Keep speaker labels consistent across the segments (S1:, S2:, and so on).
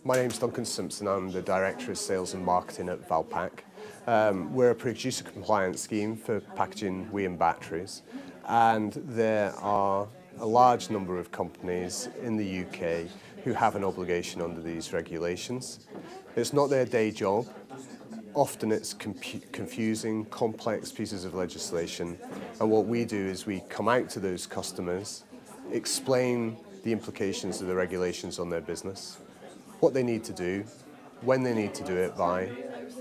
S1: My name's Duncan Simpson. I'm the Director of Sales and Marketing at Valpak. We're a producer compliance scheme for packaging whey and batteries, and there are a large number of companies in the UK who have an obligation under these regulations. It's not their day job. Often it's confusing, complex pieces of legislation, and what we do is we come out to those customers, explain the implications of the regulations on their business, what they need to do, when they need to do it by,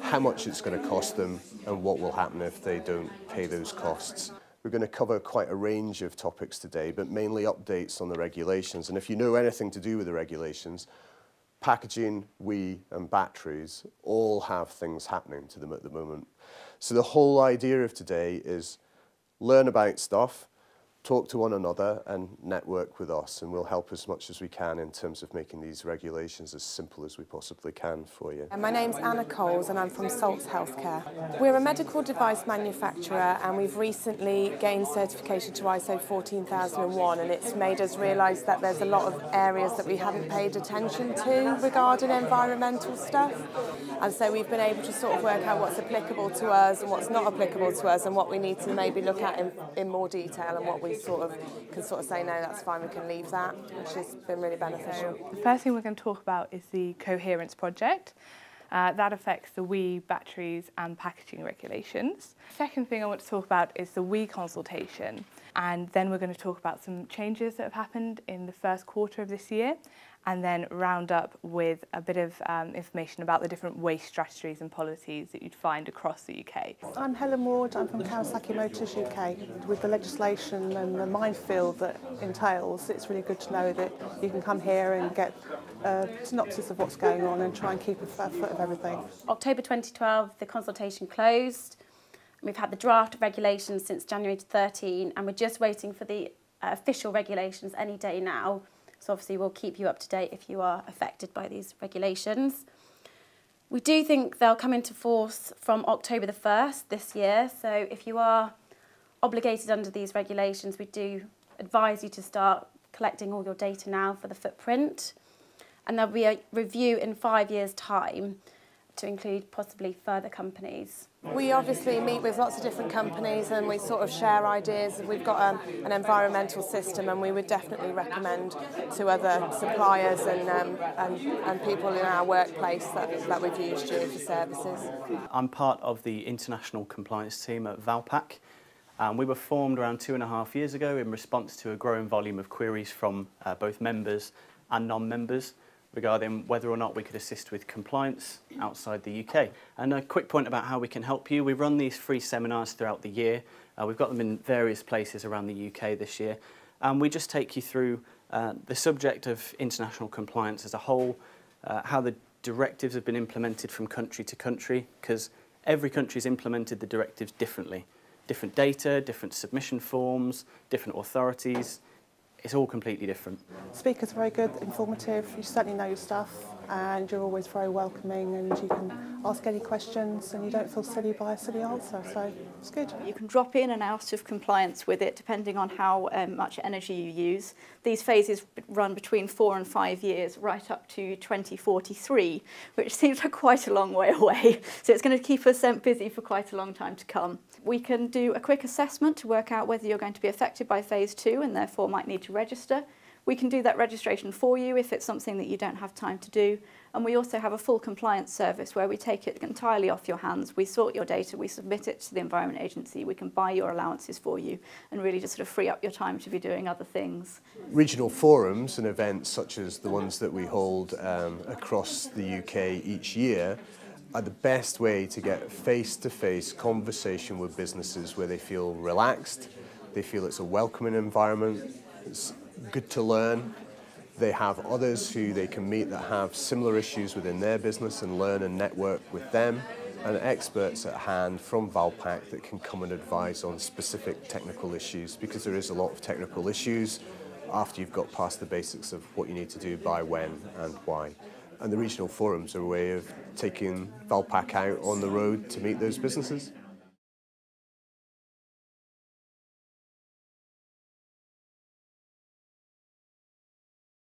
S1: how much it's going to cost them, and what will happen if they don't pay those costs. We're going to cover quite a range of topics today, but mainly updates on the regulations. And if you know anything to do with the regulations, packaging, whey and batteries all have things happening to them at the moment. So the whole idea of today is learn about stuff, talk to one another and network with us, and we'll help as much as we can in terms of making these regulations as simple as we possibly can for you.
S2: My name's Anna Coles and I'm from Salts Healthcare. We're a medical device manufacturer and we've recently gained certification to ISO 14001, and it's made us realise that there's a lot of areas that we hadn't paid attention to regarding environmental stuff, and so we've been able to sort of work out what's applicable to us and what's not applicable to us, and what we need to maybe look at in more detail, and what we can say, no, that's fine, we can leave that, which has been really beneficial.
S3: So the first thing we're going to talk about is the Coherence project. That affects the whey, batteries and packaging regulations. Second thing I want to talk about is the whey consultation, and then we're going to talk about some changes that have happened in the first quarter of this year, and then round up with a bit of information about the different waste strategies and policies that you'd find across the UK.
S4: I'm Helen Ward, I'm from Kawasaki Motors UK. With the legislation and the minefield that entails, it's really good to know that you can come here and get a synopsis of what's going on and try and keep a fair foot of everything.
S5: October 2012, the consultation closed. We've had the draft regulations since January 2013, and we're just waiting for the official regulations any day now. So obviously we'll keep you up to date if you are affected by these regulations. We do think they'll come into force from October the 1st this year. So if you are obligated under these regulations, we do advise you to start collecting all your data now for the footprint. And there'll be a review in 5 years' time to include possibly further companies.
S2: We obviously meet with lots of different companies and we sort of share ideas. We've got an environmental system, and we would definitely recommend to other suppliers and people in our workplace that we've used you for services.
S6: I'm part of the international compliance team at Valpak. We were formed around 2.5 years ago in response to a growing volume of queries from both members and non-members regarding whether or not we could assist with compliance outside the UK. And a quick point about how we can help you. We run these free seminars throughout the year. We've got them in various places around the UK this year. And we just take you through the subject of international compliance as a whole, how the directives have been implemented from country to country, because every country's implemented the directives differently. Different data, different submission forms, different authorities. It's all completely different.
S4: Speakers are very good, informative, you certainly know your stuff, and you're always very welcoming, and you can ask any questions and you don't feel silly by a silly answer, so it's good.
S7: You can drop in and out of compliance with it depending on how much energy you use. These phases run between 4 and 5 years, right up to 2043, which seems like quite a long way away. So it's going to keep us busy for quite a long time to come. We can do a quick assessment to work out whether you're going to be affected by phase 2 and therefore might need to register. We can do that registration for you if it's something that you don't have time to do. And we also have a full compliance service where we take it entirely off your hands. We sort your data, we submit it to the Environment Agency, we can buy your allowances for you and really just sort of free up your time to be doing other things.
S1: Regional forums and events such as the ones that we hold across the UK each year are the best way to get face-to-face conversation with businesses where they feel relaxed, they feel it's a welcoming environment, it's good to learn. They have others who they can meet that have similar issues within their business and learn and network with them, and experts at hand from Valpak that can come and advise on specific technical issues, because there is a lot of technical issues after you've got past the basics of what you need to do by when and why. And the regional forums are a way of taking Valpak out on the road to meet those businesses.